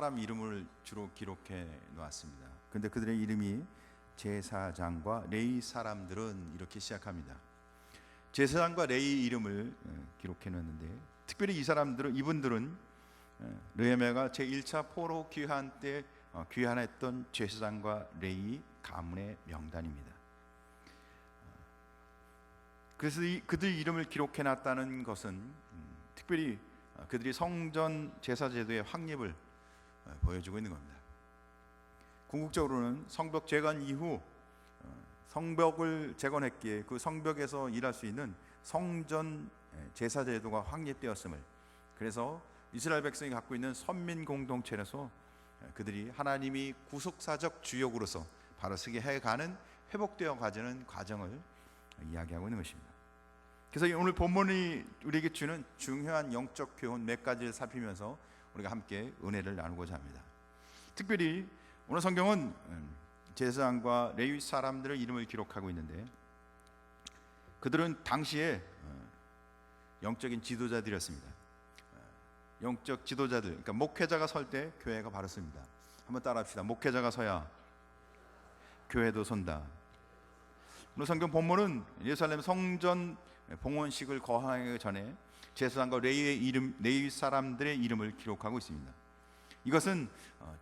사람 이름을 주로 기록해 놓았습니다. 근데 그들의 이름이 제사장과 레위 사람들은 이렇게 시작합니다. 제사장과 레위 이름을 기록해 놨는데, 특별히 이분들은 느헤미야가 제1차 포로 귀환 때 귀환했던 제사장과 레위 가문의 명단입니다. 그래서 그들 이름을 기록해 놨다는 것은 특별히 그들이 성전 제사 제도의 확립을 보여주고 있는 겁니다. 궁극적으로는 성벽 재건 이후 성벽을 재건했기에 그 성벽에서 일할 수 있는 성전 제사 제도가 확립되었음을, 그래서 이스라엘 백성이 갖고 있는 선민 공동체에서 그들이 하나님이 구속사적 주역으로서 바로 서게 해가는, 회복되어 가지는 과정을 이야기하고 있는 것입니다. 그래서 오늘 본문이 우리에게 주는 중요한 영적 교훈 몇 가지를 살피면서 우리가 함께 은혜를 나누고자 합니다. 특별히 오늘 성경은 제사장과 레위 사람들의 이름을 기록하고 있는데, 그들은 당시에 영적인 지도자들이었습니다. 영적 지도자들, 그러니까 목회자가 설 때 교회가 바로 섭니다. 한번 따라합시다. 목회자가 서야 교회도 선다. 오늘 성경 본문은 예루살렘 성전 봉헌식을 거행하기 전에 제사장과 레위 사람들의 이름을 기록하고 있습니다. 이것은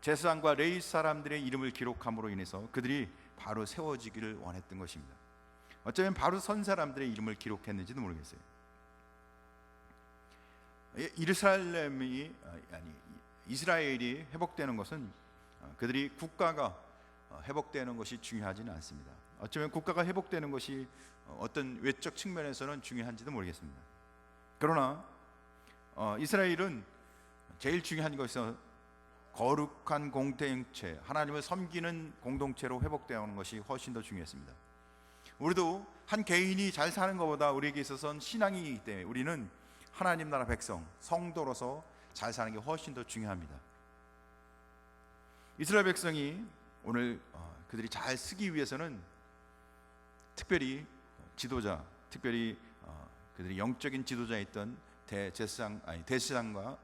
제사장과 레위 사람들의 이름을 기록함으로 인해서 그들이 바로 세워지기를 원했던 것입니다. 어쩌면 바로 선 사람들의 이름을 기록했는지도 모르겠어요. 이스라엘이 회복되는 것은 그들이 국가가 회복되는 것이 중요하지는 않습니다. 어쩌면 국가가 회복되는 것이 어떤 외적 측면에서는 중요한지도 모르겠습니다. 그러나 이스라엘은 제일 중요한 것은 거룩한 공동체, 하나님을 섬기는 공동체로 회복되는 것이 훨씬 더 중요했습니다. 우리도 한 개인이 잘 사는 것보다 우리에게 있어서는 신앙이기 때문에 우리는 하나님 나라 백성, 성도로서 잘 사는 게 훨씬 더 중요합니다. 이스라엘 백성이 오늘 그들이 잘 쓰기 위해서는 특별히 지도자, 특별히 그들이 영적인 지도자였던 대제사장과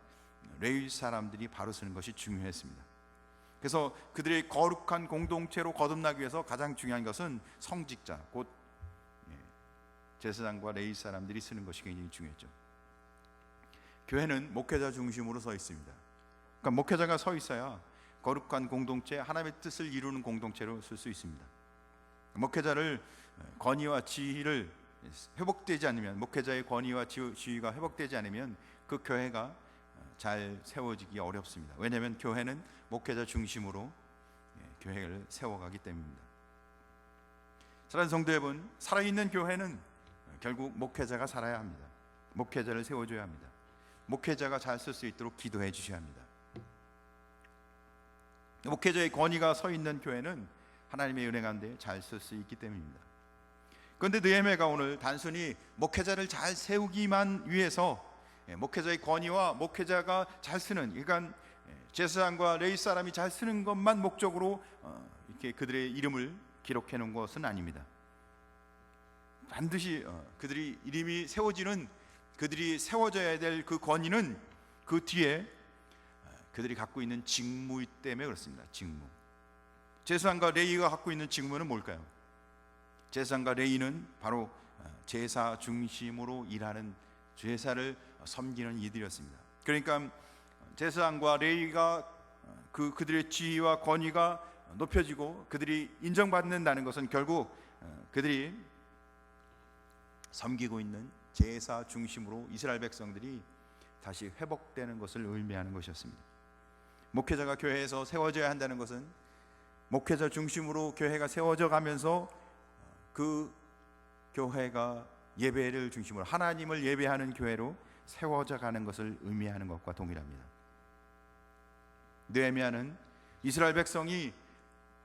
레위 사람들이 바로 서는 것이 중요했습니다. 그래서 그들의 거룩한 공동체로 거듭나기 위해서 가장 중요한 것은 성직자, 곧 제사장과 레위 사람들이 쓰는 것이 굉장히 중요했죠. 교회는 목회자 중심으로 서 있습니다. 그러니까 목회자가 서 있어야 거룩한 공동체, 하나님의 뜻을 이루는 공동체로 쓸 수 있습니다. 목회자를 권위와 지위를 회복되지 않으면, 목회자의 권위와 지위가 회복되지 않으면 그 교회가 잘 세워지기 어렵습니다. 왜냐하면 교회는 목회자 중심으로 교회를 세워가기 때문입니다. 사랑하는 성도 여러분, 살아있는 교회는 결국 목회자가 살아야 합니다. 목회자를 세워줘야 합니다. 목회자가 잘 쓸 수 있도록 기도해 주셔야 합니다. 목회자의 권위가 서 있는 교회는 하나님의 은혜 가운데 잘 쓸 수 있기 때문입니다. 그런데 느헤미야가 오늘 단순히 목회자를 잘 세우기만 위해서 목회자의 권위와 목회자가 잘 쓰는, 그러니까 제사장과 레위 사람이 잘 쓰는 것만 목적으로 이렇게 그들의 이름을 기록해 놓은 것은 아닙니다. 반드시 그들이 이름이 세워지는, 그들이 세워져야 될 그 권위는 그 뒤에 그들이 갖고 있는 직무 때문에 그렇습니다. 직무. 제사장과 레위가 갖고 있는 직무는 뭘까요? 제사장과 레위는 바로 제사 중심으로 일하는, 제사를 섬기는 이들이었습니다. 그러니까 제사장과 레위가 그들의 지위와 권위가 높여지고 그들이 인정받는다는 것은 결국 그들이 섬기고 있는 제사 중심으로 이스라엘 백성들이 다시 회복되는 것을 의미하는 것이었습니다. 목회자가 교회에서 세워져야 한다는 것은 목회자 중심으로 교회가 세워져 가면서 그 교회가 예배를 중심으로 하나님을 예배하는 교회로 세워져 가는 것을 의미하는 것과 동일합니다. 느헤미야는 이스라엘 백성이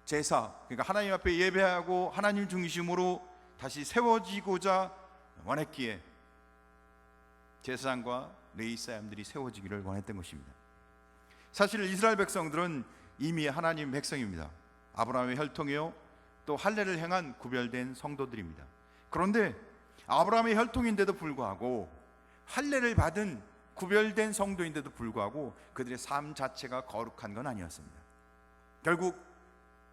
제사, 그러니까 하나님 앞에 예배하고 하나님 중심으로 다시 세워지고자 원했기에 제사장과 레위 사람들이 세워지기를 원했던 것입니다. 사실 이스라엘 백성들은 이미 하나님 백성입니다. 아브라함의 혈통이요 또 할례를 행한 구별된 성도들입니다. 그런데 아브라함의 혈통인데도 불구하고 할례를 받은 구별된 성도인데도 불구하고 그들의 삶 자체가 거룩한 건 아니었습니다. 결국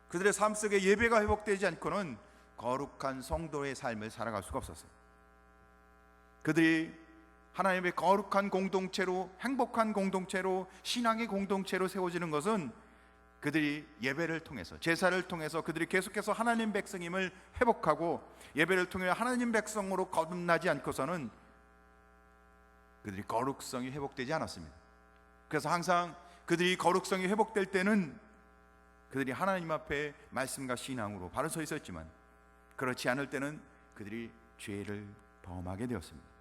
그들의 삶 속에 예배가 회복되지 않고는 거룩한 성도의 삶을 살아갈 수가 없었어요. 그들이 하나님의 거룩한 공동체로, 행복한 공동체로, 신앙의 공동체로 세워지는 것은 그들이 예배를 통해서, 제사를 통해서 그들이 계속해서 하나님 백성임을 회복하고 예배를 통해 하나님 백성으로 거듭나지 않고서는 그들이 거룩성이 회복되지 않았습니다. 그래서 항상 그들이 거룩성이 회복될 때는 그들이 하나님 앞에 말씀과 신앙으로 바로 서 있었지만, 그렇지 않을 때는 그들이 죄를 범하게 되었습니다.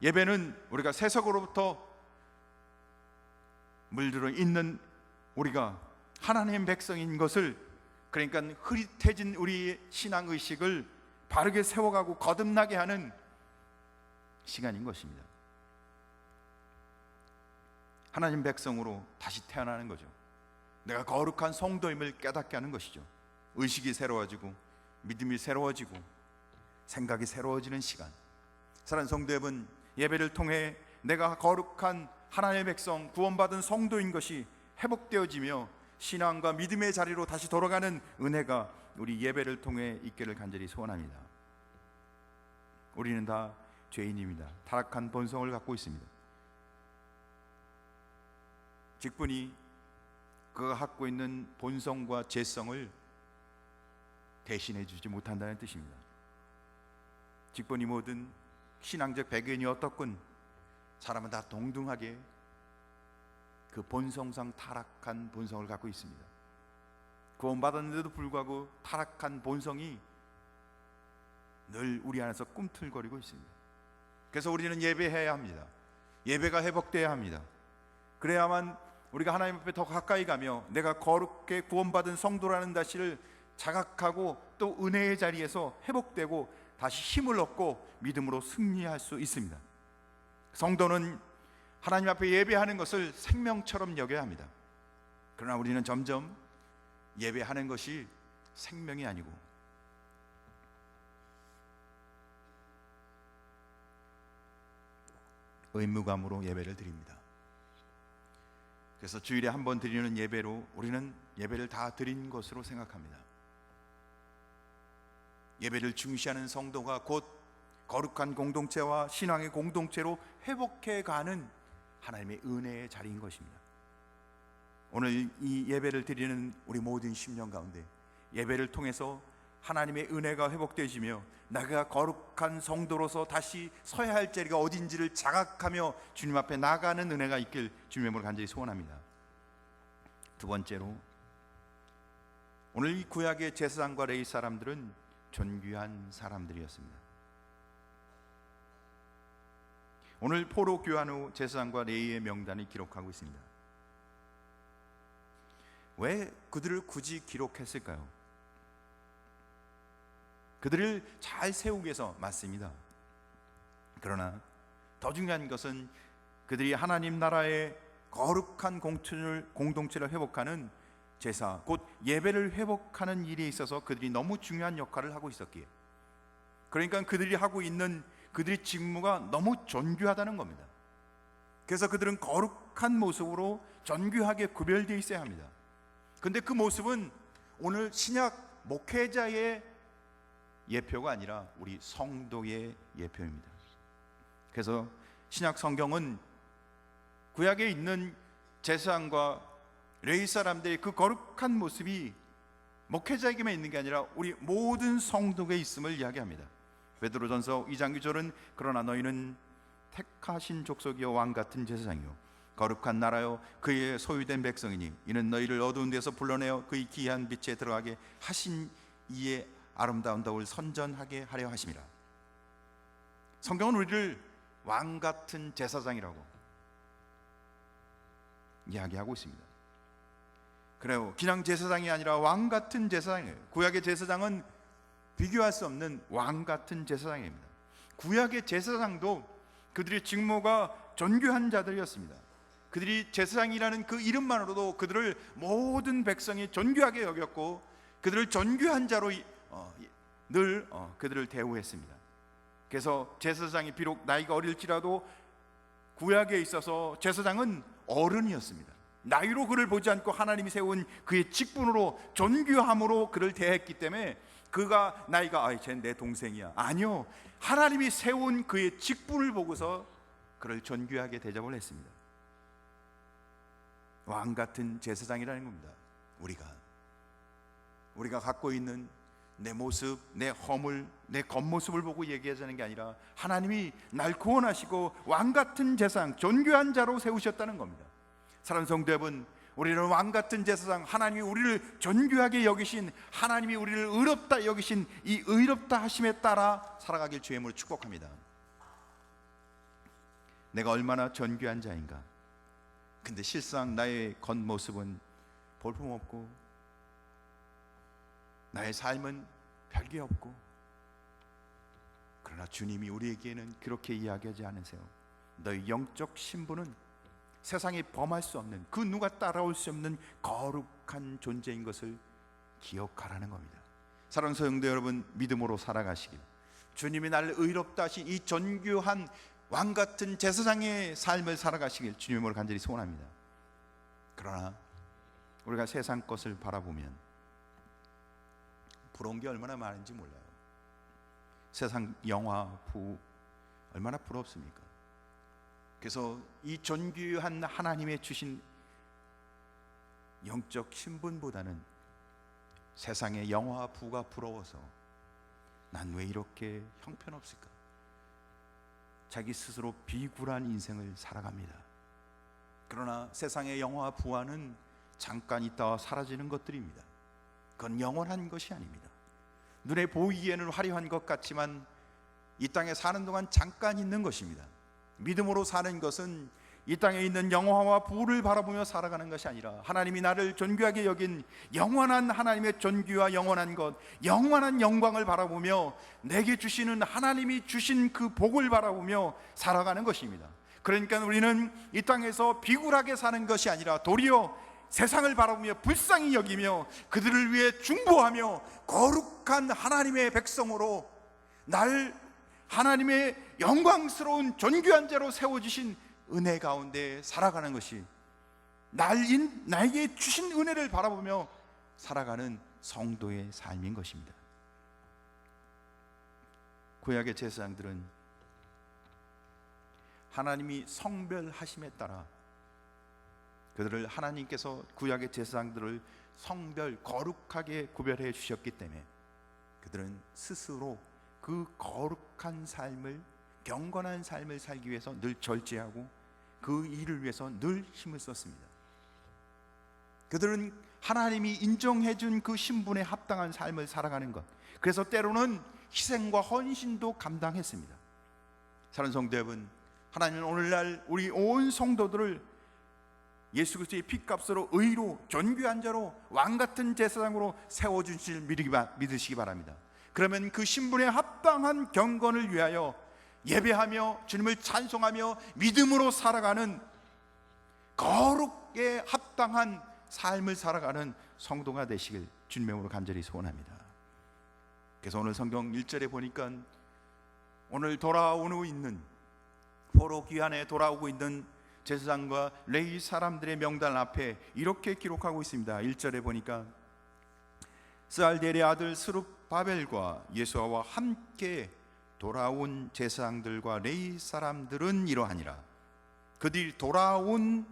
예배는 우리가 세속으로부터 물들어 있는 우리가 하나님 백성인 것을, 그러니까 흐릿해진 우리의 신앙의식을 바르게 세워가고 거듭나게 하는 시간인 것입니다. 하나님 백성으로 다시 태어나는 거죠. 내가 거룩한 성도임을 깨닫게 하는 것이죠. 의식이 새로워지고 믿음이 새로워지고 생각이 새로워지는 시간. 사랑하는 성도 여러분, 예배를 통해 내가 거룩한 하나님의 백성, 구원받은 성도인 것이 회복되어지며 신앙과 믿음의 자리로 다시 돌아가는 은혜가 우리 예배를 통해 있기를 간절히 소원합니다. 우리는 다 죄인입니다. 타락한 본성을 갖고 있습니다. 직분이 그가 갖고 있는 본성과 죄성을 대신해 주지 못한다는 뜻입니다. 직분이 뭐든 신앙적 배경이 어떻건 사람은 다 동등하게 그 본성상 타락한 본성을 갖고 있습니다. 구원받았는데도 불구하고 타락한 본성이 늘 우리 안에서 꿈틀거리고 있습니다. 그래서 우리는 예배해야 합니다. 예배가 회복돼야 합니다. 그래야만 우리가 하나님 앞에 더 가까이 가며 내가 거룩게 구원받은 성도라는 사실을 자각하고 또 은혜의 자리에서 회복되고 다시 힘을 얻고 믿음으로 승리할 수 있습니다. 성도는 하나님 앞에 예배하는 것을 생명처럼 여겨야 합니다. 그러나 우리는 점점 예배하는 것이 생명이 아니고 의무감으로 예배를 드립니다. 그래서 주일에 한 번 드리는 예배로 우리는 예배를 다 드린 것으로 생각합니다. 예배를 중시하는 성도가 곧 거룩한 공동체와 신앙의 공동체로 회복해가는 하나님의 은혜의 자리인 것입니다. 오늘 이 예배를 드리는 우리 모든 심령 가운데 예배를 통해서 하나님의 은혜가 회복되시며 내가 거룩한 성도로서 다시 서야 할 자리가 어딘지를 자각하며 주님 앞에 나가는 은혜가 있길 주님의 이름으로 간절히 소원합니다. 두 번째로, 오늘 이 구약의 제사장과 레위 사람들은 존귀한 사람들이었습니다. 오늘 포로 교환 후 제사장과 레위의 명단을 기록하고 있습니다. 왜 그들을 굳이 기록했을까요? 그들을 잘 세우기 위해서 맞습니다. 그러나 더 중요한 것은 그들이 하나님 나라의 거룩한 공동체를 회복하는 제사, 곧 예배를 회복하는 일에 있어서 그들이 너무 중요한 역할을 하고 있었기에, 그러니까 그들이 하고 있는 그들의 직무가 너무 존귀하다는 겁니다. 그래서 그들은 거룩한 모습으로 존귀하게 구별되어 있어야 합니다. 그런데 그 모습은 오늘 신약 목회자의 예표가 아니라 우리 성도의 예표입니다. 그래서 신약 성경은 구약에 있는 제사장과 레위 사람들의 그 거룩한 모습이 목회자에게만 있는 게 아니라 우리 모든 성도에 있음을 이야기합니다. 베드로전서 2장 9절은 그러나 너희는 택하신 족속이요 왕같은 제사장이요 거룩한 나라요 그의 소유된 백성이니 이는 너희를 어두운 데서 불러내어 그의 귀한 빛에 들어가게 하신 이의 아름다운 덕을 선전하게 하려 하심이라. 성경은 우리를 왕같은 제사장이라고 이야기하고 있습니다. 그래요, 그냥 제사장이 아니라 왕같은 제사장이에요. 구약의 제사장은 비교할 수 없는 왕같은 제사장입니다. 구약의 제사장도 그들의 직무가 존귀한 자들이었습니다. 그들이 제사장이라는 그 이름만으로도 그들을 모든 백성이 존귀하게 여겼고 그들을 존귀한 자로 늘 그들을 대우했습니다. 그래서 제사장이 비록 나이가 어릴지라도 구약에 있어서 제사장은 어른이었습니다. 나이로 그를 보지 않고 하나님이 세운 그의 직분으로 존귀함으로 그를 대했기 때문에 그가 나이가 쟤는 내 동생이야, 아니요, 하나님이 세운 그의 직분을 보고서 그를 존귀하게 대접을 했습니다. 왕 같은 제사장이라는 겁니다. 우리가 갖고 있는 내 모습, 내 허물, 내 겉모습을 보고 얘기하자는 게 아니라 하나님이 날 구원하시고 왕 같은 제사장, 존귀한 자로 세우셨다는 겁니다. 사랑하는 성도 여러분, 우리는 왕 같은 제사장, 하나님이 우리를 존귀하게 여기신, 하나님이 우리를 의롭다 여기신 이 의롭다 하심에 따라 살아가길 주의 이름으로 축복합니다. 내가 얼마나 존귀한 자인가. 근데 실상 나의 겉모습은 볼품없고 나의 삶은 별게 없고, 그러나 주님이 우리에게는 그렇게 이야기하지 않으세요. 너의 영적 신분은 세상에 범할 수 없는, 그 누가 따라올 수 없는 거룩한 존재인 것을 기억하라는 겁니다. 사랑하는 성도 여러분, 믿음으로 살아가시길, 주님이 나를 의롭다 하신 이 존귀한 왕같은 제사장의 삶을 살아가시길 주님으로 간절히 소원합니다. 그러나 우리가 세상 것을 바라보면 부러운 게 얼마나 많은지 몰라요. 세상 영화, 부 얼마나 부럽습니까? 그래서 이 존귀한 하나님의 주신 영적 신분보다는 세상의 영화, 부가 부러워서 난 왜 이렇게 형편없을까? 자기 스스로 비굴한 인생을 살아갑니다. 그러나 세상의 영화, 부와는 잠깐 있다가 사라지는 것들입니다. 그건 영원한 것이 아닙니다. 눈에 보이기에는 화려한 것 같지만 이 땅에 사는 동안 잠깐 있는 것입니다. 믿음으로 사는 것은 이 땅에 있는 영화와 부를 바라보며 살아가는 것이 아니라 하나님이 나를 존귀하게 여긴 영원한 하나님의 존귀와 영원한 것, 영원한 영광을 바라보며 내게 주시는 하나님이 주신 그 복을 바라보며 살아가는 것입니다. 그러니까 우리는 이 땅에서 비굴하게 사는 것이 아니라 도리어 세상을 바라보며 불쌍히 여기며 그들을 위해 중보하며 거룩한 하나님의 백성으로 날 하나님의 영광스러운 존귀한 자로 세워주신 은혜 가운데 살아가는 것이 나에게 주신 은혜를 바라보며 살아가는 성도의 삶인 것입니다. 구약의 제사장들은 하나님이 성별하심에 따라 그들을 하나님께서 구약의 제사장들을 성별 거룩하게 구별해 주셨기 때문에 그들은 스스로 그 거룩한 삶을, 경건한 삶을 살기 위해서 늘 절제하고 그 일을 위해서 늘 힘을 썼습니다. 그들은 하나님이 인정해 준 그 신분에 합당한 삶을 살아가는 것, 그래서 때로는 희생과 헌신도 감당했습니다. 사랑하는 성도 여러분, 하나님은 오늘날 우리 온 성도들을 예수 그리스도의 피값으로 의로 존귀한 자로 왕같은 제사장으로 세워주실 믿으시기 바랍니다. 그러면 그 신분에 합당한 경건을 위하여 예배하며 주님을 찬송하며 믿음으로 살아가는 거룩에 합당한 삶을 살아가는 성도가 되시길 주님의 이름으로 간절히 소원합니다. 그래서 오늘 성경 1절에 보니까 오늘 돌아오고 있는, 포로 귀환에 돌아오고 있는 제사장과 레위 사람들의 명단 앞에 이렇게 기록하고 있습니다. 1절에 보니까 스알델의 아들 스룹바벨과 예수아와 함께 돌아온 제사장들과 레위 사람들은 이러하니라. 그들이 돌아온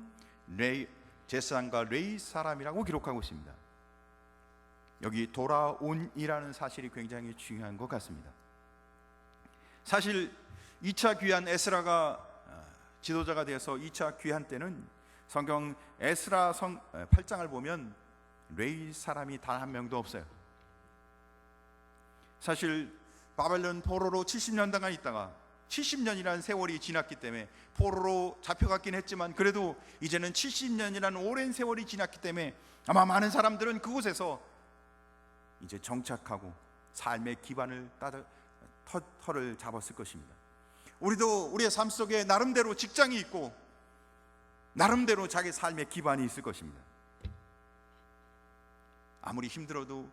제사장과 레위 사람이라고 기록하고 있습니다. 여기 돌아온이라는 사실이 굉장히 중요한 것 같습니다. 사실 2차 귀환 에스라가 지도자가 되어서 2차 귀환 때는 성경 에스라 8장을 보면 레위 사람이 단 한 명도 없어요. 사실 바벨론 포로로 70년 동안 있다가 70년이라는 세월이 지났기 때문에 포로로 잡혀갔긴 했지만 그래도 이제는 70년이라는 오랜 세월이 지났기 때문에 아마 많은 사람들은 그곳에서 이제 정착하고 삶의 기반을 터를 잡았을 것입니다. 우리도 우리의 삶 속에 나름대로 직장이 있고 나름대로 자기 삶의 기반이 있을 것입니다. 아무리 힘들어도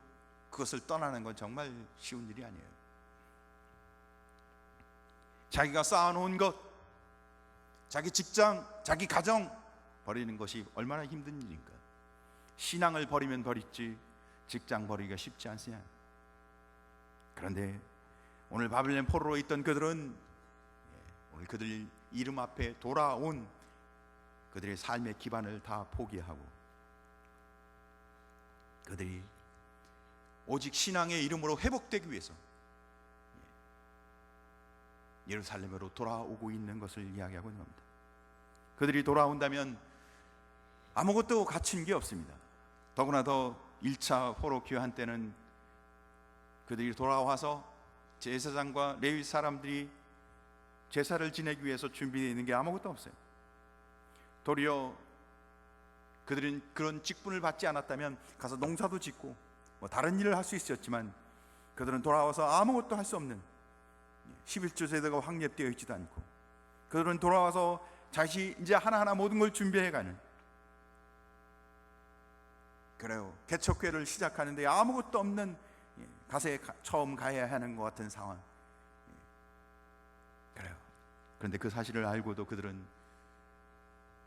그것을 떠나는 건 정말 쉬운 일이 아니에요. 자기가 쌓아놓은 것, 자기 직장, 자기 가정 버리는 것이 얼마나 힘든 일인가. 신앙을 버리면 버리지 직장 버리기가 쉽지 않으냐. 그런데 오늘 바벨론 포로로 있던 그들은 오늘 그들 이름 앞에 돌아온 그들의 삶의 기반을 다 포기하고 그들이 오직 신앙의 이름으로 회복되기 위해서 예루살렘으로 돌아오고 있는 것을 이야기하고 있는 겁니다. 그들이 돌아온다면 아무것도 갖춘 게 없습니다. 더구나 더 1차 포로 귀환 때는 그들이 돌아와서 제사장과 레위 사람들이 제사를 지내기 위해서 준비되어 있는 게 아무것도 없어요. 도리어 그들은 그런 직분을 받지 않았다면 가서 농사도 짓고 다른 일을 할 수 있었지만 그들은 돌아와서 아무것도 할 수 없는 11조 제도가 확립되어 있지도 않고 그들은 돌아와서 다시 이제 하나하나 모든 걸 준비해가는, 그래요, 개척교회를 시작하는데 아무것도 없는 가세에 처음 가야 하는 것 같은 상황. 그래요. 그런데 그 사실을 알고도 그들은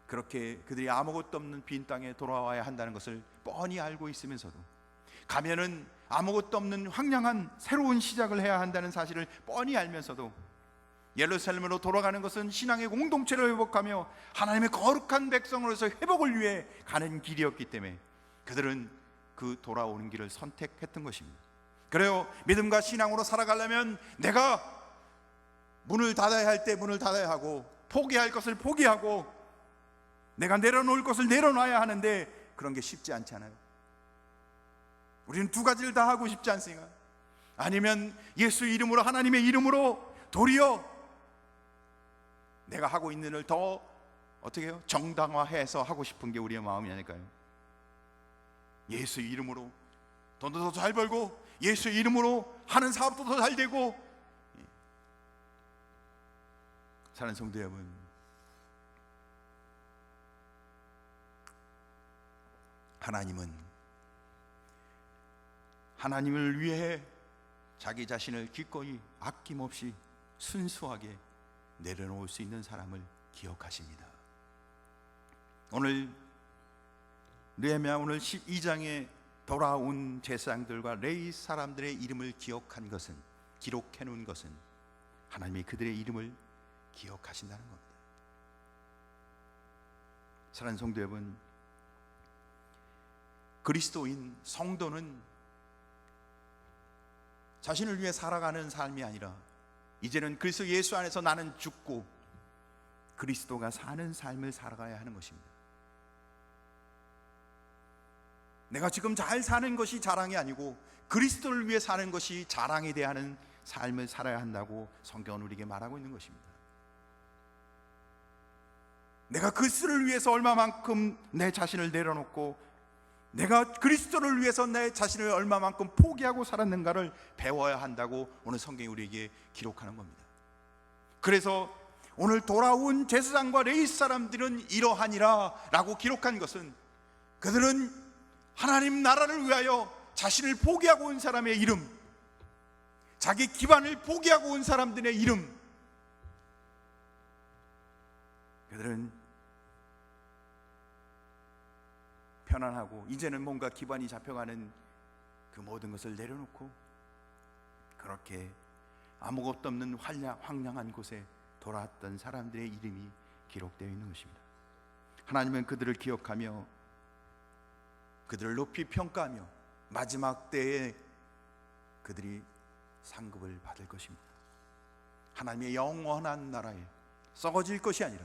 그렇게 그들이 아무것도 없는 빈 땅에 돌아와야 한다는 것을 뻔히 알고 있으면서도 가면은 아무것도 없는 황량한 새로운 시작을 해야 한다는 사실을 뻔히 알면서도 예루살렘으로 돌아가는 것은 신앙의 공동체를 회복하며 하나님의 거룩한 백성으로서 회복을 위해 가는 길이었기 때문에 그들은 그 돌아오는 길을 선택했던 것입니다. 그래요, 믿음과 신앙으로 살아가려면 내가 문을 닫아야 할 때 문을 닫아야 하고 포기할 것을 포기하고 내가 내려놓을 것을 내려놔야 하는데 그런 게 쉽지 않잖아요. 우리는 두 가지를 다 하고 싶지 않습니까? 아니면 예수 이름으로, 하나님의 이름으로 도리어 내가 하고 있는 일을 더 어떻게 해요? 정당화해서 하고 싶은 게 우리의 마음이 아닐까요? 예수 이름으로 돈도 더 잘 벌고 예수 이름으로 하는 사업도 더 잘 되고. 사랑하는 성도 여러분, 하나님은 하나님을 위해 자기 자신을 기꺼이 아낌없이 순수하게 내려놓을 수 있는 사람을 기억하십니다. 오늘 느헤미야 오늘 12장에 돌아온 제사장들과 레위 사람들의 이름을 기억한 것은, 기록해 놓은 것은 하나님이 그들의 이름을 기억하신다는 겁니다. 사랑하는 성도 여러분, 그리스도인 성도는 자신을 위해 살아가는 삶이 아니라 이제는 그리스도 예수 안에서 나는 죽고 그리스도가 사는 삶을 살아가야 하는 것입니다. 내가 지금 잘 사는 것이 자랑이 아니고 그리스도를 위해 사는 것이 자랑이 돼야 하는 삶을 살아야 한다고 성경은 우리에게 말하고 있는 것입니다. 내가 그리스도를 위해서 얼마만큼 내 자신을 내려놓고 내가 그리스도를 위해서 내 자신을 얼마만큼 포기하고 살았는가를 배워야 한다고 오늘 성경이 우리에게 기록하는 겁니다. 그래서 오늘 돌아온 제사장과 레위 사람들은 이러하니라 라고 기록한 것은 그들은 하나님 나라를 위하여 자신을 포기하고 온 사람의 이름, 자기 기반을 포기하고 온 사람들의 이름, 그들은 편안하고 이제는 뭔가 기반이 잡혀가는 그 모든 것을 내려놓고 그렇게 아무것도 없는 황량한 곳에 돌아왔던 사람들의 이름이 기록되어 있는 것입니다. 하나님은 그들을 기억하며 그들을 높이 평가하며 마지막 때에 그들이 상급을 받을 것입니다. 하나님의 영원한 나라에 썩어질 것이 아니라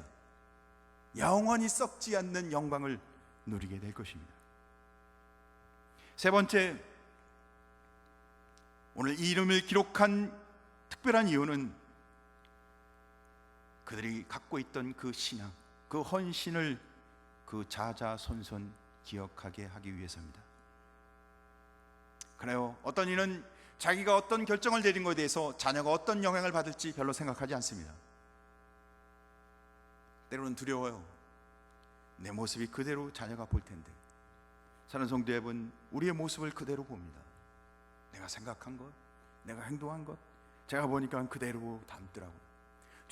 영원히 썩지 않는 영광을 누리게 될 것입니다. 세 번째, 오늘 이 이름을 기록한 특별한 이유는 그들이 갖고 있던 그 신앙, 그 헌신을 그 자자손손 기억하게 하기 위해서입니다. 그래요, 어떤 이는 자기가 어떤 결정을 내린 것에 대해서 자녀가 어떤 영향을 받을지 별로 생각하지 않습니다. 때로는 두려워요. 내 모습이 그대로 자녀가 볼 텐데. 사는 성도 여러분, 우리의 모습을 그대로 봅니다. 내가 생각한 것, 내가 행동한 것, 제가 보니까 그대로 담더라고요.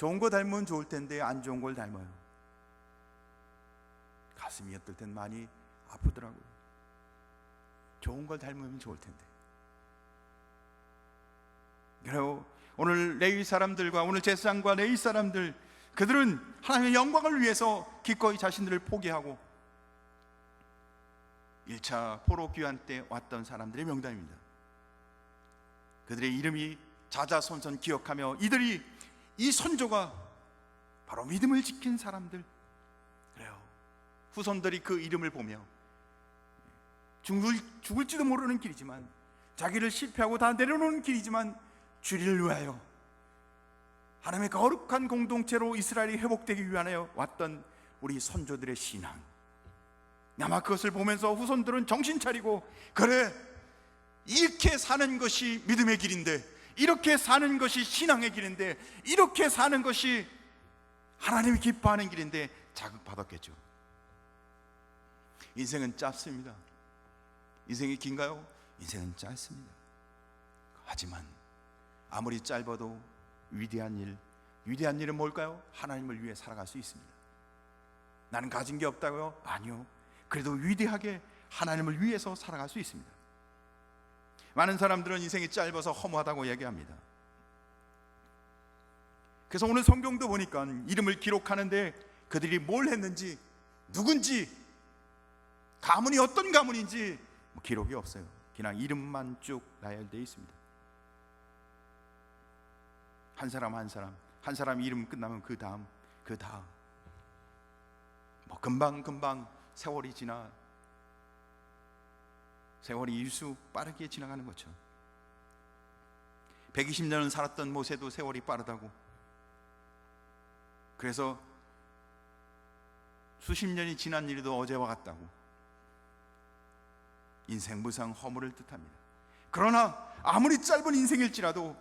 좋은 거 닮으면 좋을 텐데 안 좋은 걸 닮아요. 가슴이 어떨 땐 많이 아프더라고요. 좋은 걸 닮으면 좋을 텐데. 그리고 오늘 레위 사람들과 오늘 제사장과 레위 사람들, 그들은 하나님의 영광을 위해서 기꺼이 자신들을 포기하고 1차 포로 귀환 때 왔던 사람들의 명단입니다. 그들의 이름이 자자손손 기억하며 이들이, 이 선조가 바로 믿음을 지킨 사람들. 그래요. 후손들이 그 이름을 보며 죽을지도 모르는 길이지만, 자기를 실패하고 다 내려놓는 길이지만 주리를 위하여 하나님의 거룩한 공동체로 이스라엘이 회복되기 위하여 왔던 우리 선조들의 신앙, 아마 그것을 보면서 후손들은 정신 차리고, 그래, 이렇게 사는 것이 믿음의 길인데, 이렇게 사는 것이 신앙의 길인데, 이렇게 사는 것이 하나님이 기뻐하는 길인데 자극받았겠죠. 인생은 짧습니다. 인생이 긴가요? 인생은 짧습니다. 하지만 아무리 짧아도 위대한 일은 뭘까요? 하나님을 위해 살아갈 수 있습니다. 나는 가진 게 없다고요? 아니요. 그래도 위대하게 하나님을 위해서 살아갈 수 있습니다. 많은 사람들은 인생이 짧아서 허무하다고 얘기합니다. 그래서 오늘 성경도 보니까 이름을 기록하는데 그들이 뭘 했는지, 누군지, 가문이 어떤 가문인지 기록이 없어요. 그냥 이름만 쭉 나열되어 있습니다. 한 사람 이름 끝나면 그 다음 금방 세월이 지나, 세월이 일수 빠르게 지나가는 것처럼 120년을 살았던 모세도 세월이 빠르다고, 그래서 수십 년이 지난 일도 어제와 같다고, 인생 무상 허물을 뜻합니다. 그러나 아무리 짧은 인생일지라도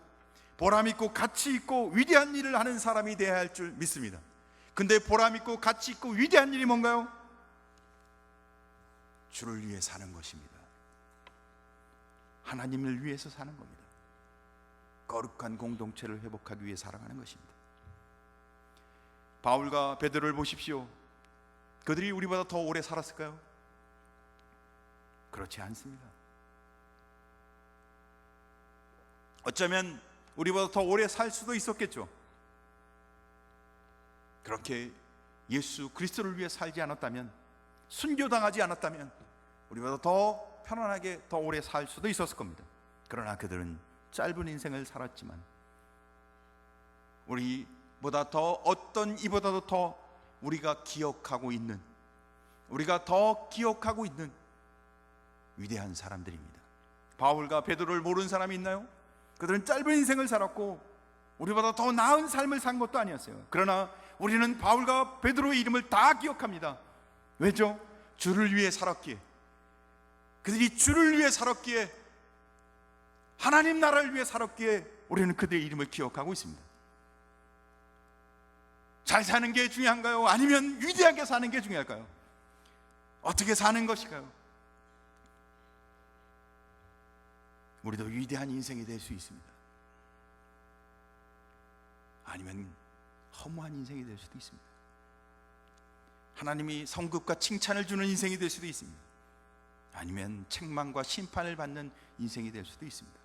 보람있고 가치있고 위대한 일을 하는 사람이 되어야 할 줄 믿습니다. 근데 보람있고 가치있고 위대한 일이 뭔가요? 주를 위해 사는 것입니다. 하나님을 위해서 사는 겁니다. 거룩한 공동체를 회복하기 위해 살아가는 것입니다. 바울과 베드로를 보십시오. 그들이 우리보다 더 오래 살았을까요? 그렇지 않습니다. 어쩌면 우리보다 더 오래 살 수도 있었겠죠. 그렇게 예수 그리스도를 위해 살지 않았다면, 순교당하지 않았다면 우리보다 더 편안하게 더 오래 살 수도 있었을 겁니다. 그러나 그들은 짧은 인생을 살았지만 우리보다 더, 어떤 이보다도 더 우리가 더 기억하고 있는 위대한 사람들입니다. 바울과 베드로를 모르는 사람이 있나요? 그들은 짧은 인생을 살았고 우리보다 더 나은 삶을 산 것도 아니었어요. 그러나 우리는 바울과 베드로의 이름을 다 기억합니다. 왜죠? 주를 위해 살았기에, 그들이 주를 위해 살았기에, 하나님 나라를 위해 살았기에 우리는 그들의 이름을 기억하고 있습니다. 잘 사는 게 중요한가요? 아니면 위대하게 사는 게 중요할까요? 어떻게 사는 것일까요? 우리도 위대한 인생이 될 수 있습니다. 아니면 허무한 인생이 될 수도 있습니다. 하나님이 성급과 칭찬을 주는 인생이 될 수도 있습니다. 아니면 책망과 심판을 받는 인생이 될 수도 있습니다.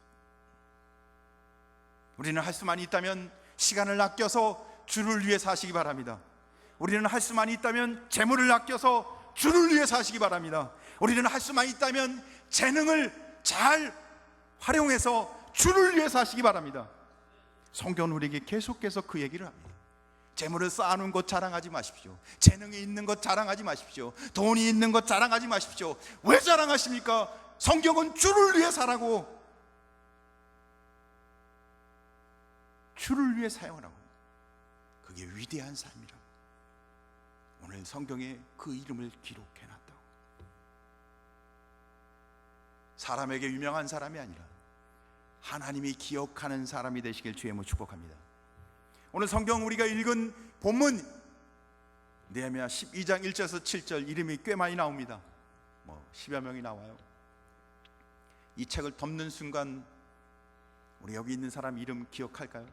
우리는 할 수만 있다면 시간을 아껴서 주를 위해 사시기 바랍니다. 우리는 할 수만 있다면 재물을 아껴서 주를 위해 사시기 바랍니다. 우리는 할 수만 있다면 재능을 잘 활용해서 주를 위해 사시기 바랍니다. 성경은 우리에게 계속해서 그 얘기를 합니다. 재물을 쌓아놓은 것 자랑하지 마십시오. 재능이 있는 것 자랑하지 마십시오. 돈이 있는 것 자랑하지 마십시오. 왜 자랑하십니까? 성경은 주를 위해 살라고, 주를 위해 사용하라고. 그게 위대한 삶이라고. 오늘 성경에 그 이름을 기록해놨다고. 사람에게 유명한 사람이 아니라 하나님이 기억하는 사람이 되시길 주의 이름으로 축복합니다. 오늘 성경 우리가 읽은 본문 느헤미야 12장 1절에서 7절 이름이 꽤 많이 나옵니다. 10여 명이 나와요. 이 책을 덮는 순간 우리 여기 있는 사람 이름 기억할까요?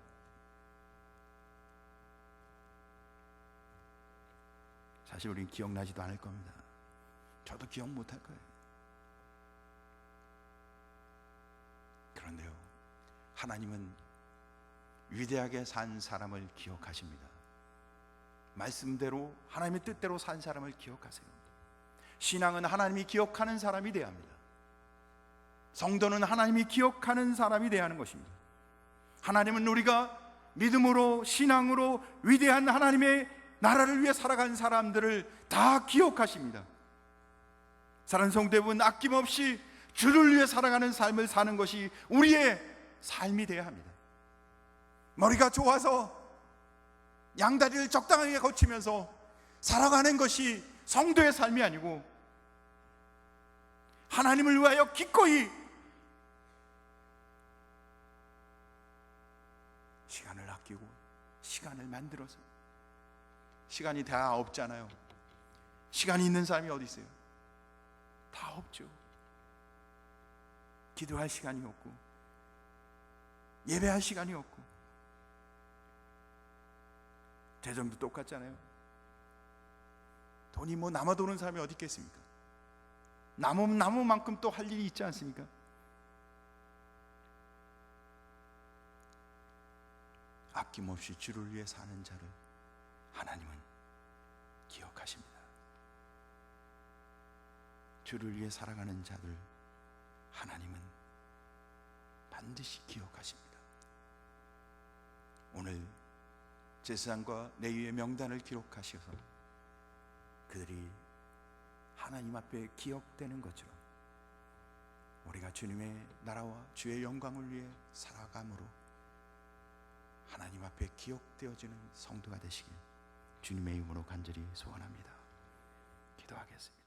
사실 우리는 기억나지도 않을 겁니다. 저도 기억 못할 거예요. 그런데요, 하나님은 위대하게 산 사람을 기억하십니다. 말씀대로 하나님의 뜻대로 산 사람을 기억하세요. 신앙은 하나님이 기억하는 사람이 되어야 합니다. 성도는 하나님이 기억하는 사람이 되어야 하는 것입니다. 하나님은 우리가 믿음으로 신앙으로 위대한 하나님의 나라를 위해 살아간 사람들을 다 기억하십니다. 사랑하는 성도 여러분, 아낌없이 주를 위해 살아가는 삶을 사는 것이 우리의 삶이 되어야 합니다. 머리가 좋아서 양다리를 적당하게 거치면서 살아가는 것이 성도의 삶이 아니고 하나님을 위하여 기꺼이 시간을 아끼고 시간을 만들어서, 시간이 다 없잖아요. 시간이 있는 사람이 어디 있어요? 다 없죠. 기도할 시간이 없고 예배할 시간이 없고, 재정도 똑같잖아요. 돈이 뭐 남아 도는 사람이 어디 있겠습니까? 남으면 남은 만큼 또 할 일이 있지 않습니까? 아낌없이 주를 위해 사는 자를 하나님은 기억하십니다. 주를 위해 살아가는 자들 하나님은 반드시 기억하십니다. 오늘 제사장과 레위의 명단을 기록하셔서 그들이 하나님 앞에 기억되는 것처럼 우리가 주님의 나라와 주의 영광을 위해 살아감으로 하나님 앞에 기억되어지는 성도가 되시길 주님의 이름으로 간절히 소원합니다. 기도하겠습니다.